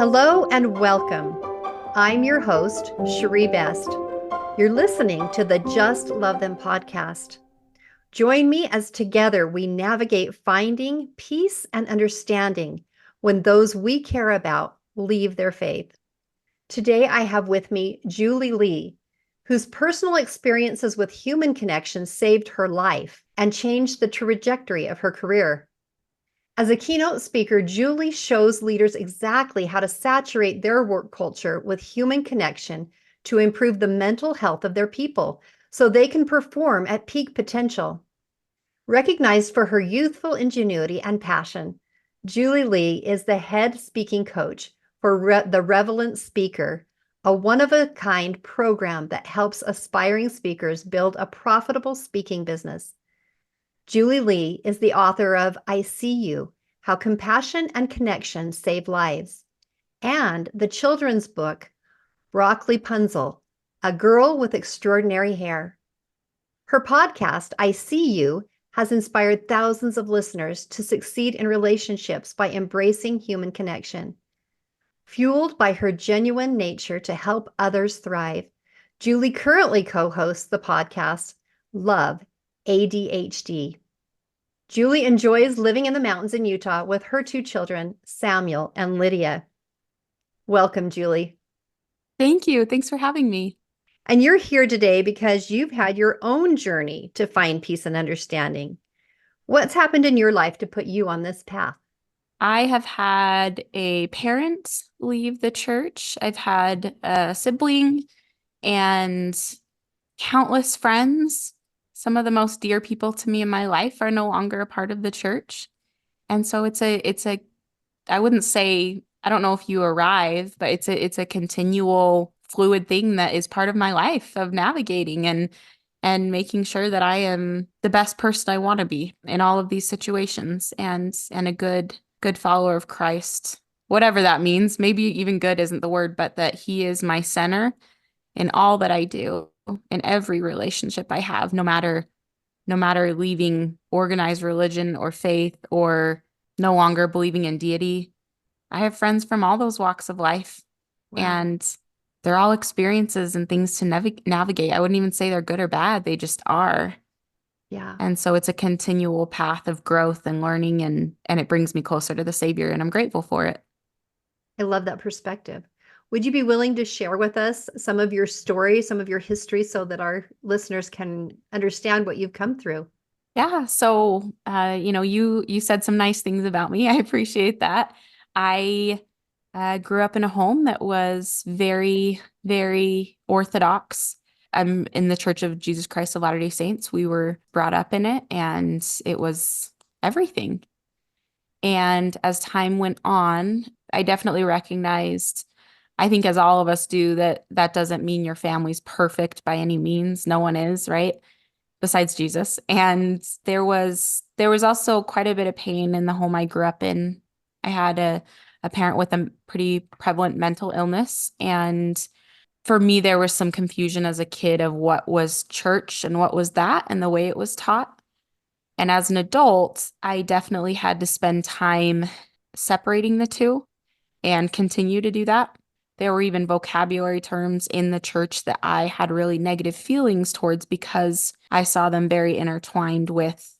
Hello and welcome. I'm your host, Cherie Best. You're listening to the Just Love Them podcast. Join me as together we navigate finding peace and understanding when those we care about leave their faith. Today I have with me Julie Lee, whose personal experiences with human connection saved her life and changed the trajectory of her career. As a keynote speaker, Julie shows leaders exactly how to saturate their work culture with human connection to improve the mental health of their people so they can perform at peak potential. Recognized for her youthful ingenuity and passion, Julie Lee is the head speaking coach for the Relevant Speaker, a one-of-a-kind program that helps aspiring speakers build a profitable speaking business. Julie Lee is the author of I See You, How Compassion and Connection Save Lives, and the children's book, Broccoli Punzel, A Girl with Extraordinary Hair. Her podcast, I See You, has inspired thousands of listeners to succeed in relationships by embracing human connection. Fueled by her genuine nature to help others thrive, Julie currently co-hosts the podcast, Love ADHD. Julie enjoys living in the mountains in Utah with her two children, Samuel and Lydia. Welcome, Julie. Thank you. Thanks for having me. And you're here today because you've had your own journey to find peace and understanding. What's happened in your life to put you on this path? I have had a parent leave the church. I've had a sibling and countless friends. Some of the most dear people to me in my life are no longer a part of the church. And so I wouldn't say, I don't know if you arrive, but it's a continual fluid thing that is part of my life of navigating and making sure that I am the best person I want to be in all of these situations and a good follower of Christ. Whatever that means, maybe even good isn't the word, but that he is my center in all that I do, in every relationship I have, no matter leaving organized religion or faith or no longer believing in deity. I have friends from all those walks of life, Wow. and they're all experiences and things to navigate. I wouldn't even say they're good or bad. They just are. Yeah, And so it's a continual path of growth and learning, and it brings me closer to the Savior, and I'm grateful for it. I love that perspective. Would you be willing to share with us some of your story, some of your history, so that our listeners can understand what you've come through? Yeah, so you said some nice things about me. I appreciate that. I grew up in a home that was very, very Orthodox. I'm in the Church of Jesus Christ of Latter-day Saints. We were brought up in it, and it was everything. And as time went on, I definitely recognized, I think as all of us do, that that doesn't mean your family's perfect by any means. No one is, right? Besides Jesus. And there was also quite a bit of pain in the home I grew up in. I had a parent with a pretty prevalent mental illness. And for me, there was some confusion as a kid of what was church and what was that and the way it was taught. And as an adult, I definitely had to spend time separating the two and continue to do that. There were even vocabulary terms in the church that I had really negative feelings towards because I saw them very intertwined with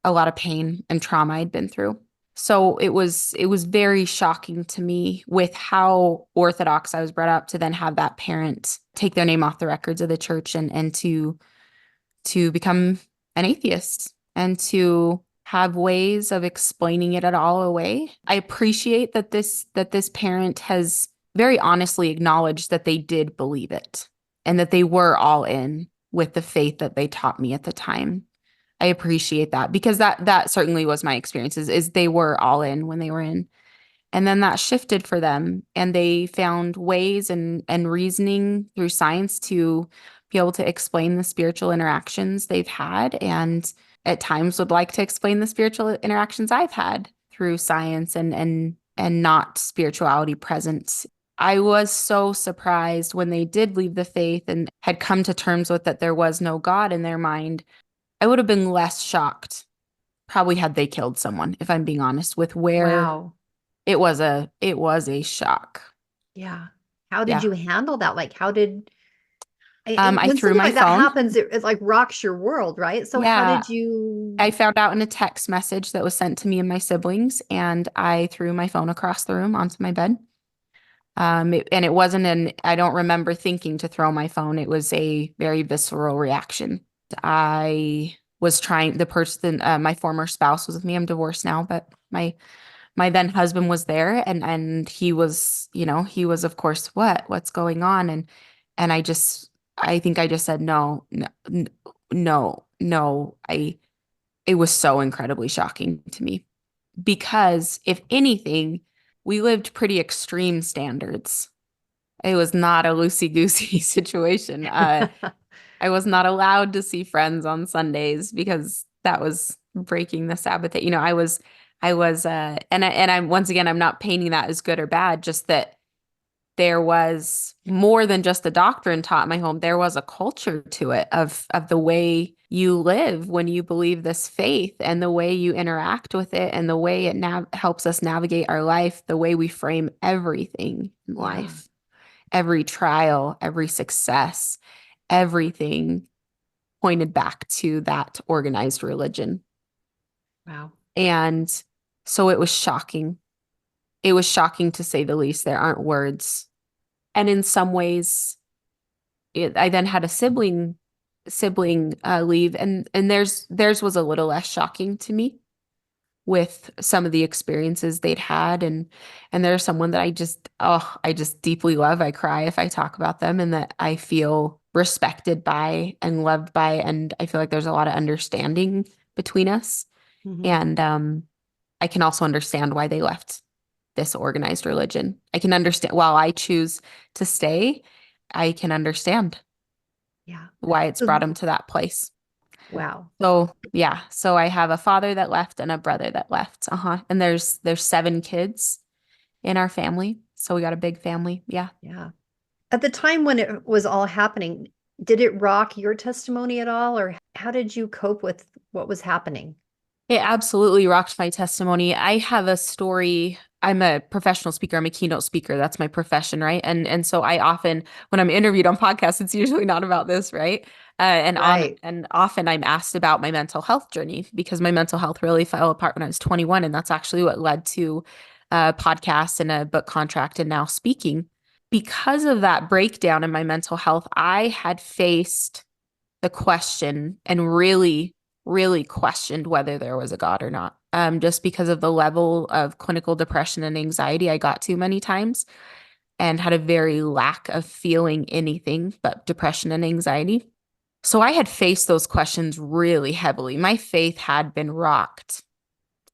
a lot of pain and trauma I'd been through. So it was very shocking to me with how orthodox I was brought up to then have that parent take their name off the records of the church and to become an atheist and to have ways of explaining it at all away. I appreciate that this parent has very honestly acknowledged that they did believe it and that they were all in with the faith that they taught me at the time. I appreciate that because that certainly was my experience is they were all in when they were in. And then that shifted for them and they found ways and reasoning through science to be able to explain the spiritual interactions they've had and at times would like to explain the spiritual interactions I've had through science and not spirituality present. I was so surprised when they did leave the faith and had come to terms with that there was no God in their mind. I would have been less shocked probably had they killed someone, if I'm being honest, with where Wow. it was a shock. Yeah. How did Yeah. you handle that? Like, how did I when threw something my like that phone. happens, it like rocks your world, right? So how Yeah. did you? I found out in a text message that was sent to me and my siblings, and I threw my phone across the room onto my bed. And it wasn't I don't remember thinking to throw my phone. It was a very visceral reaction. I was trying, the person, my former spouse was with me. I'm divorced now, but my then husband was there, and he was, he was, of course, what's going on? And I think I just said, no, no, no, no. It was so incredibly shocking to me because if anything, we lived pretty extreme standards. It was not a loosey-goosey situation. I was not allowed to see friends on Sundays because that was breaking the Sabbath. And once again, I'm not painting that as good or bad, just that there was more than just the doctrine taught in my home. There was a culture to it of the way you live when you believe this faith and the way you interact with it and the way it helps us navigate our life, the way we frame everything in Yeah. life, every trial, every success, everything pointed back to that organized religion. Wow. And so it was shocking. It was shocking to say the least. There aren't words. And in some ways, I then had a sibling leave, and theirs was a little less shocking to me with some of the experiences they'd had, and there's someone that I just deeply love. I cry if I talk about them, and that I feel respected by and loved by, and I feel like there's a lot of understanding between us. Hmm. And I can also understand why they left this organized religion. I can understand while I choose to stay, I can understand Yeah. why it's brought So, them to that place. wow. So yeah, so I have a father that left and a brother that left. Uh-huh. And there's 7 kids in our family. So we got a big family. Yeah. Yeah. At the time when it was all happening, did it rock your testimony at all, or how did you cope with what was happening? It absolutely rocked my testimony. I have a story. I'm a professional speaker. I'm a keynote speaker. That's my profession, right? And so I often, when I'm interviewed on podcasts, it's usually not about this, right? Right. And often I'm asked about my mental health journey because my mental health really fell apart when I was 21, and that's actually what led to a podcast and a book contract and now speaking. Because of that breakdown in my mental health, I had faced the question and really, really questioned whether there was a God or not. Just because of the level of clinical depression and anxiety I got to many times and had a very lack of feeling anything but depression and anxiety. So I had faced those questions really heavily. My faith had been rocked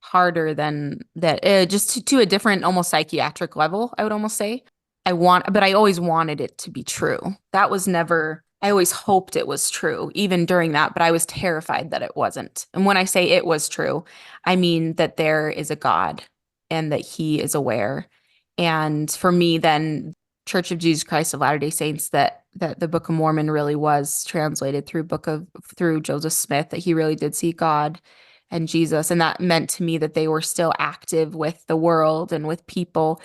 harder than that, just to a different, almost psychiatric level, I would almost say. But I always wanted it to be true. That was never, I always hoped it was true, even during that, but I was terrified that it wasn't. And when I say it was true, I mean that there is a God and that he is aware. And for me, then Church of Jesus Christ of Latter-day Saints, that the Book of Mormon really was translated through Joseph Smith, that he really did see God and Jesus. And that meant to me that they were still active with the world and with people.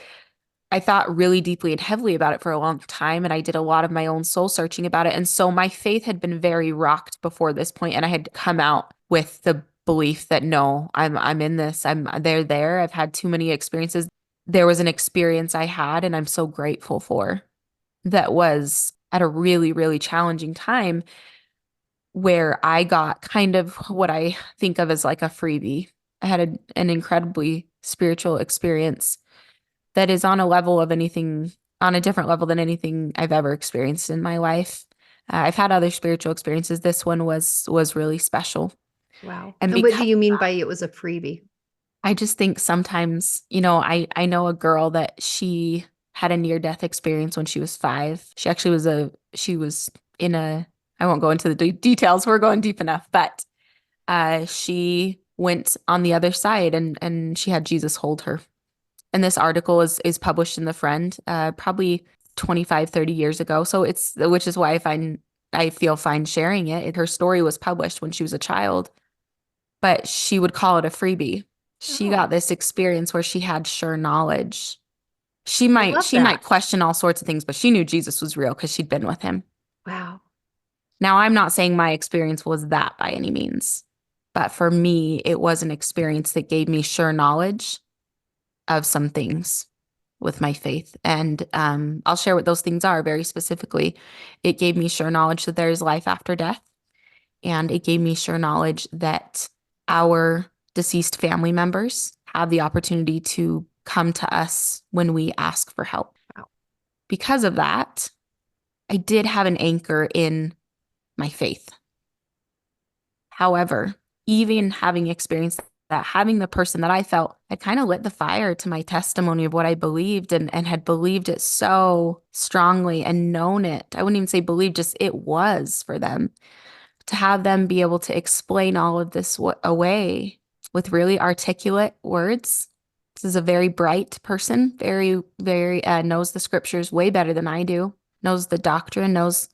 I thought really deeply and heavily about it for a long time, and I did a lot of my own soul searching about it. And so my faith had been very rocked before this point, and I had come out with the belief that no, I'm in this. They're there. I've had too many experiences. There was an experience I had, and I'm so grateful for, that was at a really, really challenging time where I got kind of what I think of as like a freebie. I had an incredibly spiritual experience that is on a different level than anything I've ever experienced in my life. I've had other spiritual experiences. This one was really special. Wow. And And what do because you mean by it was a freebie? I just think sometimes, I know a girl that she had a near-death experience when she was 5. She was in a, I won't go into the details. We're going deep enough, but she went on the other side, and she had Jesus hold her. And this article is published in The Friend, probably 25, 30 years ago. So which is why I feel fine sharing it. Her story was published when she was a child, but she would call it a freebie. She got Oh, this experience where she had sure knowledge. I love She might that. question all sorts of things, but she knew Jesus was real because she'd been with him. Wow. Now, I'm not saying my experience was that by any means, but for me, it was an experience that gave me sure knowledge of some things with my faith. And I'll share what those things are very specifically. It gave me sure knowledge that there is life after death. And it gave me sure knowledge that our deceased family members have the opportunity to come to us when we ask for help. Wow. Because of that, I did have an anchor in my faith. However, even having experienced that, having the person that I felt had kind of lit the fire to my testimony of what I believed and had believed it so strongly and known it. I wouldn't even say believe, just it was for them. To have them be able to explain all of this away with really articulate words. This is a very bright person, very, very knows the scriptures way better than I do, knows the doctrine, knows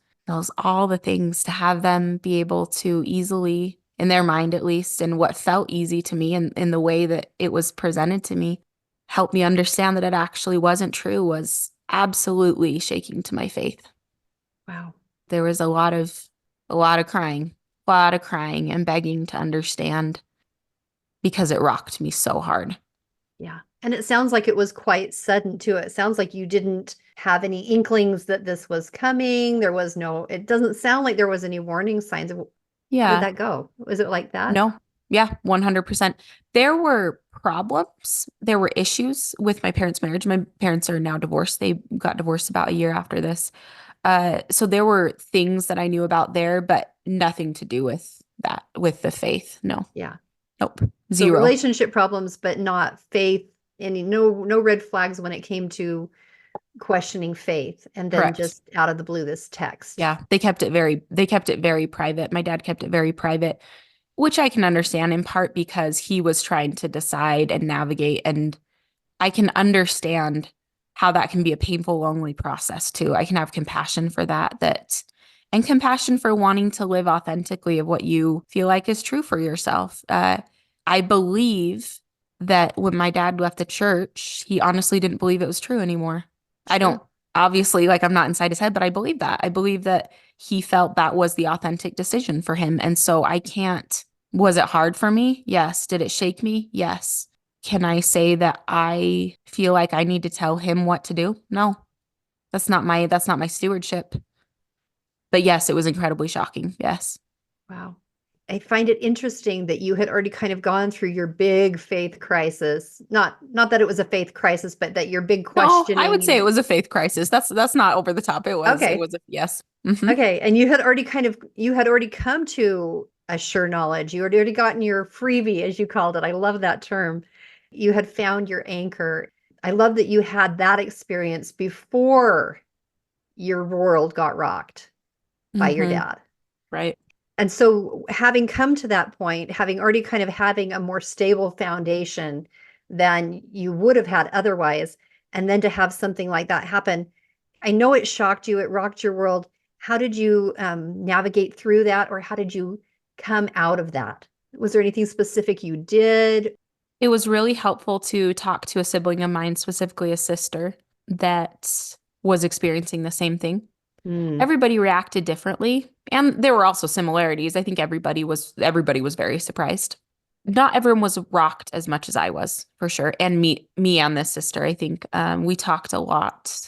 all the things. To have them be able to easily, in their mind at least, and what felt easy to me and in the way that it was presented to me, help me understand that it actually wasn't true was absolutely shaking to my faith. Wow. There was a lot of crying and begging to understand because it rocked me so hard. Yeah. And it sounds like it was quite sudden too. It sounds like you didn't have any inklings that this was coming. It doesn't sound like there was any warning signs. How did Yeah. that go? Was it like that? No. Yeah, 100%. There were problems. There were issues with my parents' marriage. My parents are now divorced. They got divorced about a year after this. So there were things that I knew about there, but nothing to do with that, with the faith. No. Yeah. Nope. So Zero. relationship problems, but not faith. No red flags when it came to questioning faith. And then Correct. just out of the blue, this text. Yeah, they kept it very private. My dad kept it very private, which I can understand in part because he was trying to decide and navigate. And I can understand how that can be a painful, lonely process too. I can have compassion for and compassion for wanting to live authentically of what you feel like is true for yourself. I believe that when my dad left the church, he honestly didn't believe it was true anymore. I don't, Sure. obviously, like I'm not inside his head, but I believe that. I believe that he felt that was the authentic decision for him. And so I can't, was it hard for me? Yes. Did it shake me? Yes. Can I say that I feel like I need to tell him what to do? No. That's not my stewardship. But yes, it was incredibly shocking. Yes. Wow. I find it interesting that you had already kind of gone through your big faith crisis. Not that it was a faith crisis, but that your big No, I would say it questioning. was a faith crisis. That's not over the top. It Okay. was a yes. Hmm. Okay. And you had already come to a sure knowledge. You had already gotten your freebie, as you called it. I love that term. You had found your anchor. I love that you had that experience before your world got rocked by your Hmm. dad. Right. And so having come to that point, having already kind of having a more stable foundation than you would have had otherwise, and then to have something like that happen, I know it shocked you, it rocked your world. How did you navigate through that, or how did you come out of that? Was there anything specific you did? It was really helpful to talk to a sibling of mine, specifically a sister, that was experiencing the same thing. Hmm. Everybody reacted differently, and there were also similarities. I think everybody was very surprised. Not everyone was rocked as much as I was, for sure. And me and this sister, I think we talked a lot.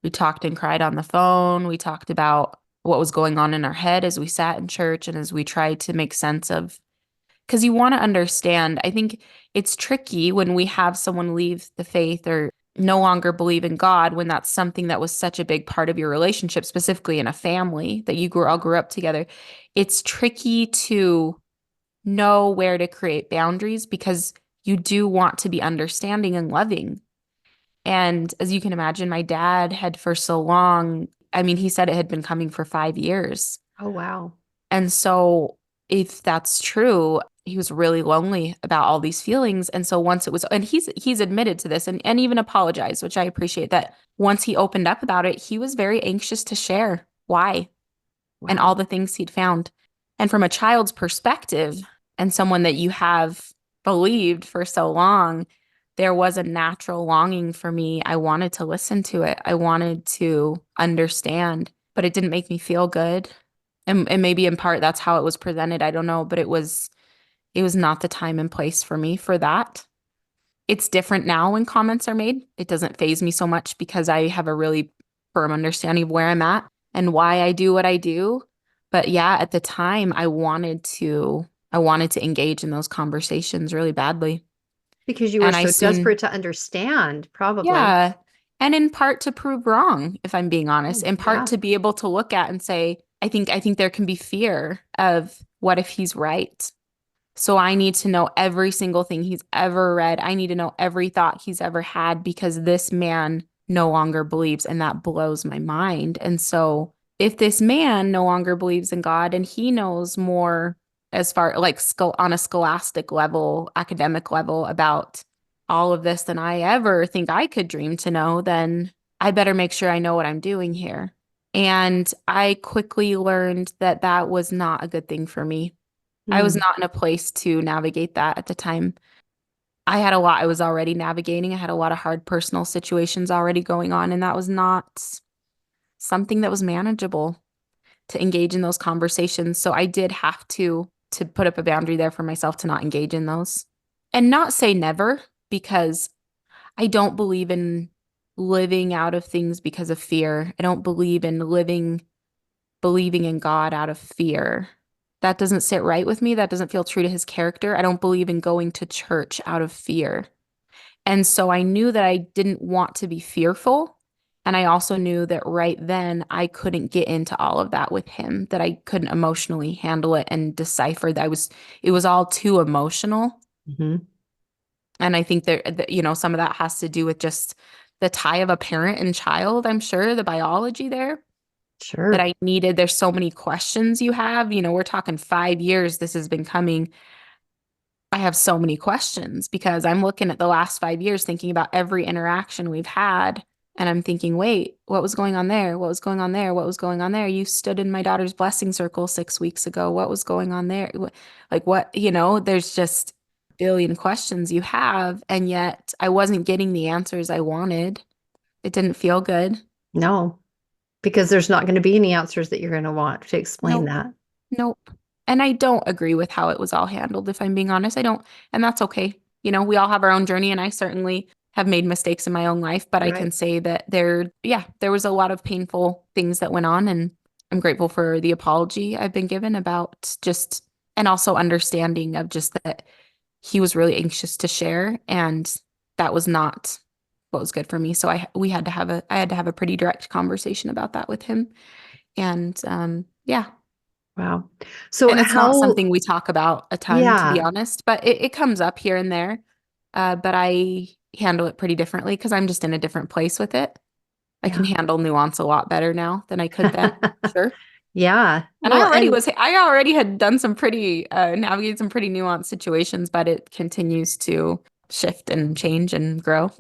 We talked and cried on the phone. We talked about what was going on in our head as we sat in church and as we tried to make sense of, because you want to understand. I think it's tricky when we have someone leave the faith or no longer believe in God when that's something that was such a big part of your relationship, specifically in a family that all grew up together. It's tricky to know where to create boundaries because you do want to be understanding and loving. And as you can imagine, my dad had for so long, I mean, he said it had been coming for 5 years. Oh, wow. And so if that's true, he was really lonely about all these feelings. And so once it was, and he's admitted to this and even apologized, which I appreciate that once he opened up about it, he was very anxious to share why and all Wow. the things he'd found. And from a child's perspective and someone that you have believed for so long, there was a natural longing for me. I wanted to listen to it. I wanted to understand, but it didn't make me feel good. And maybe in part that's how it was presented. I don't know, but it was not the time and place for me for that. It's different now when comments are made. It doesn't faze me so much because I have a really firm understanding of where I'm at and why I do what I do. But yeah, at the time I wanted to engage in those conversations really badly. Because you were And I so soon, desperate to understand, probably. yeah, and in part to prove wrong, if I'm being honest, in part Yeah. to be able to look at and say, I think there can be fear of what if he's right? So I need to know every single thing he's ever read. I need to know every thought he's ever had because this man no longer believes, and that blows my mind. And so if this man no longer believes in God and he knows more as far like on a scholastic level, academic level about all of this than I ever think I could dream to know, then I better make sure I know what I'm doing here. And I quickly learned that that was not a good thing for me. I was Mm. not in a place to navigate that at the time. I had a lot I was already navigating. I had a lot of hard personal situations already going on, and that was not something that was manageable to engage in those conversations. So I did have to put up a boundary there for myself to not engage in those. And not say never, because I don't believe in living out of things because of fear. I don't believe in believing in God out of fear. That doesn't sit right with me. That doesn't feel true to his character. I don't believe in going to church out of fear. And so I knew that I didn't want to be fearful. And I also knew that right then I couldn't get into all of that with him, that I couldn't emotionally handle it and decipher that it was all too emotional. Hmm. And I think some of that has to do with just the tie of a parent and child, I'm sure, the biology there that Sure. I needed. There's so many questions you have. We're talking 5 years this has been coming. I have so many questions because I'm looking at the last 5 years, thinking about every interaction we've had. And I'm thinking, wait, what was going on there? What was going on there? What was going on there? You stood in my daughter's blessing circle 6 weeks ago. What was going on there? Like, what, there's just a billion questions you have. And yet I wasn't getting the answers I wanted. It didn't feel good. No, because there's not going to be any answers that you're going to want to explain Nope. that. Nope. And I don't agree with how it was all handled, if I'm being honest. I don't, and that's okay. We all have our own journey, and I certainly have made mistakes in my own life, but I can Right. say that there was a lot of painful things that went on, and I'm grateful for the apology I've been given about just, and also understanding of just that he was really anxious to share, and that was not what was good for me. So I had to have a pretty direct conversation about that with him. And yeah, Wow. So and it's not how, something we talk about a ton, to be yeah, honest, but it comes up here and there. But I handle it pretty differently because I'm just in a different place with it. I can yeah. handle nuance a lot better now than I could then. Sure. Yeah. And Well, and I already had done some navigated some pretty nuanced situations, but it continues to shift and change and grow.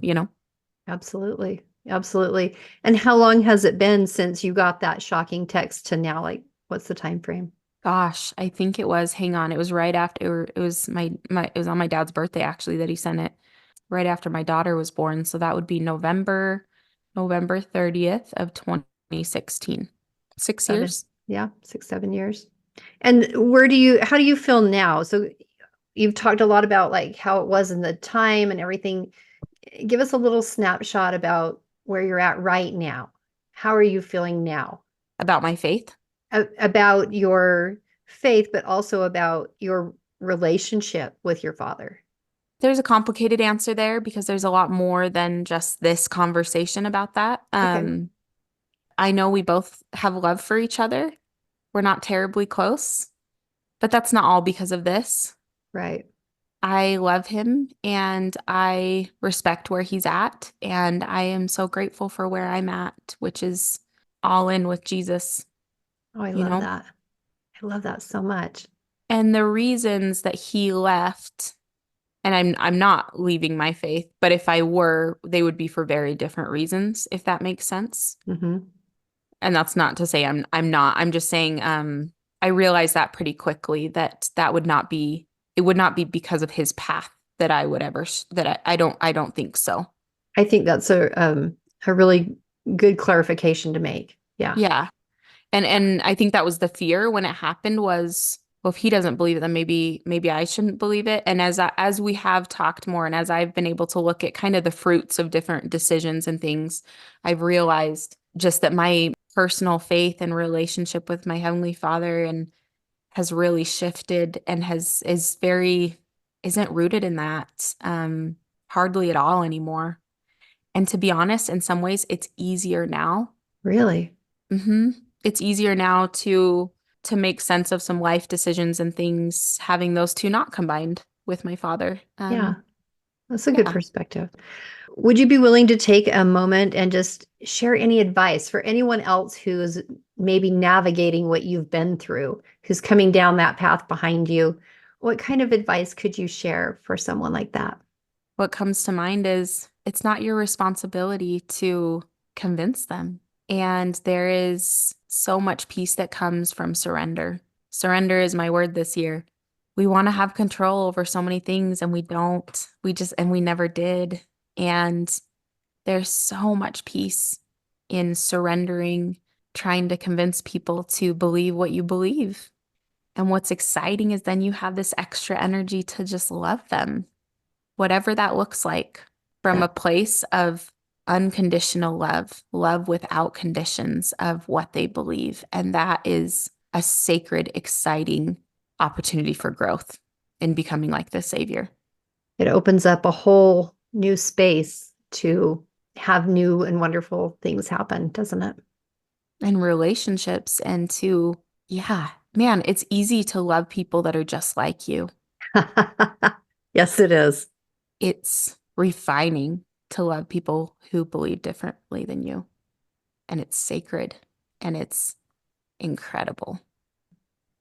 absolutely. Absolutely. And how long has it been since you got that shocking text to now? Like, what's the time frame? Gosh, I think hang on, it was right after, it was it was on my dad's birthday actually that he sent it right after my daughter was born. So that would be November 30th of 2016. 7. Six years. Yeah, 6, 7 years. And how do you feel now? So you've talked a lot about like how it was in the time and everything. Give us a little snapshot about where you're at right now. How are you feeling now? About my faith. About your faith, but also about your relationship with your father. There's a complicated answer there because there's a lot more than just this conversation about that. Okay. I know we both have love for each other. We're not terribly close, but that's not all because of this. Right. I love him and I respect where he's at. And I am so grateful for where I'm at, which is all in with Jesus, Oh, I you love know? that. I love that so much. And the reasons that he left, and I'm not leaving my faith, but if I were, they would be for very different reasons, if that makes sense. Hmm. And that's not to say I'm not. I'm just saying I realized that pretty quickly that it would not be because of his path that I would ever, I don't think so. I think that's a really good clarification to make. Yeah. Yeah. And I think that was the fear when it happened was, well, if he doesn't believe it, then maybe I shouldn't believe it. And as we have talked more and as I've been able to look at kind of the fruits of different decisions and things, I've realized just that my personal faith and relationship with my Heavenly Father and has really shifted and isn't rooted in that hardly at all anymore. And to be honest, in some ways, it's easier now. Really? hmm It's easier now to make sense of some life decisions and things, having those two not combined with my father. Yeah. That's a good Yeah. perspective. Would you be willing to take a moment and just share any advice for anyone else who's maybe navigating what you've been through, who's coming down that path behind you? What kind of advice could you share for someone like that? What comes to mind is it's not your responsibility to convince them. And there is so much peace that comes from surrender. Surrender is my word this year. We want to have control over so many things and we don't. And we never did. And there's so much peace in surrendering, trying to convince people to believe what you believe. And what's exciting is then you have this extra energy to just love them, whatever that looks like, from Yeah. a place of unconditional love, love without conditions of what they believe. And that is a sacred, exciting opportunity for growth in becoming like the Savior. It opens up a whole new space to have new and wonderful things happen, doesn't it? And relationships and to, yeah, man, it's easy to love people that are just like you. Yes, it is. It's refining to love people who believe differently than you. And it's sacred and it's incredible.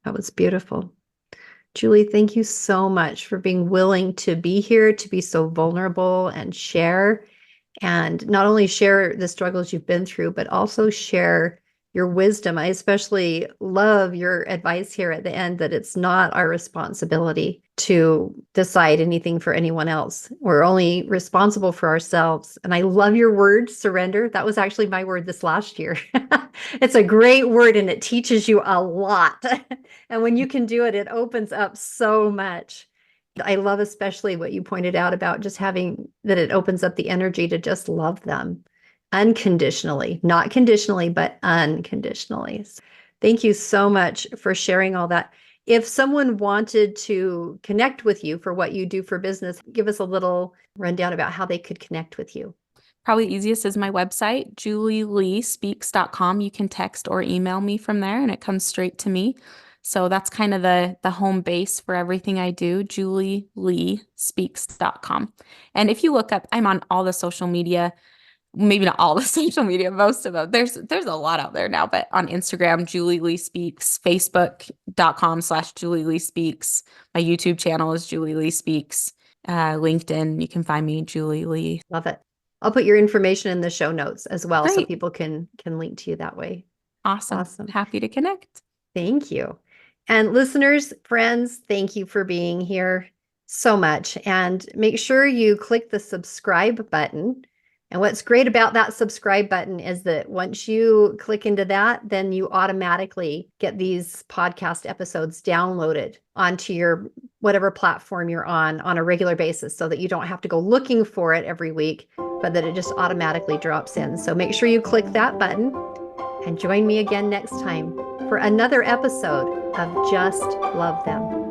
That was beautiful. Julie, thank you so much for being willing to be here, to be so vulnerable and share. And not only share the struggles you've been through, but also share your wisdom. I especially love your advice here at the end that it's not our responsibility to decide anything for anyone else. We're only responsible for ourselves. And I love your word, surrender. That was actually my word this last year. It's a great word and it teaches you a lot. And when you can do it, it opens up so much. I love especially what you pointed out about just having that it opens up the energy to just love them unconditionally, not conditionally, but unconditionally. Thank you so much for sharing all that. If someone wanted to connect with you for what you do for business, give us a little rundown about how they could connect with you. Probably easiest is my website, julieleespeaks.com. You can text or email me from there and it comes straight to me. So that's kind of the home base for everything I do, julieleespeaks.com. And if you look up, I'm on all the social media, maybe not all the social media, most of them. There's a lot out there now, but on Instagram, Julie Lee Speaks, Facebook.com/Julie Lee Speaks. My YouTube channel is Julie Lee Speaks. LinkedIn, you can find me, Julie Lee. Love it. I'll put your information in the show notes as well so Great. people can link to you that way. Awesome. Awesome. Happy to connect. Thank you. And listeners, friends, thank you for being here so much. And make sure you click the subscribe button. And what's great about that subscribe button is that once you click into that, then you automatically get these podcast episodes downloaded onto your whatever platform you're on a regular basis so that you don't have to go looking for it every week, but that it just automatically drops in. So make sure you click that button and join me again next time for another episode of Just Love Them.